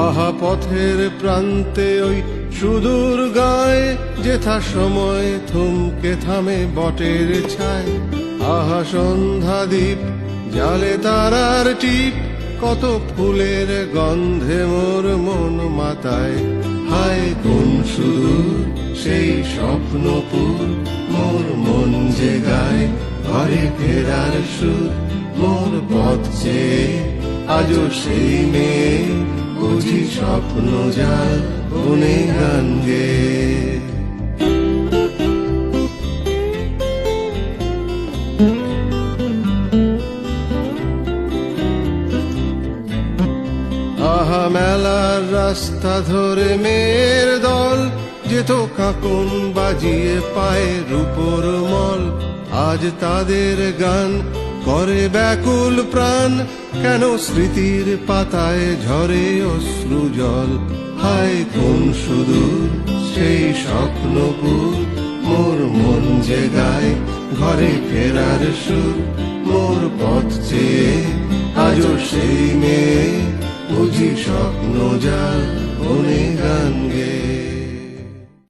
আহা পথের প্রান্তে ওই সুদূর গায়ে যেথা সময় থমকে থামে বটের ছায়। আহা সন্ধ্যা দ্বীপ জালে তারার টিপ, কত ফুলের গন্ধে মোর মন মাতায়। হায় কোন সুদূর সেই স্বপ্নপুর, মোর মন যে গায় ঘরে ফেরার সুর। মোর পথ চেয়ে আজও সেই মেয়ে, বুঝি স্বপ্ন জাল বনে গান গেয়ে। আহা মেলার রাস্তা ধরে মেয়ের দল, যেত কাকুন বাজিয়ে পায়ে রূপোর মল। আজ তাদের গান করে ব্যাকুল প্রাণ, কেন স্মৃতির পাতায় ঝরে অশ্রু জল। হায় কোন সুদূর সেই স্বপ্নপুর, মোর মন যে গায় ঘরে ফেরার সুর। মোর পথ চেয়ে আজও সেই মেয়ে, বুঝি স্বপ্ন জাল বনে গান গেয়ে।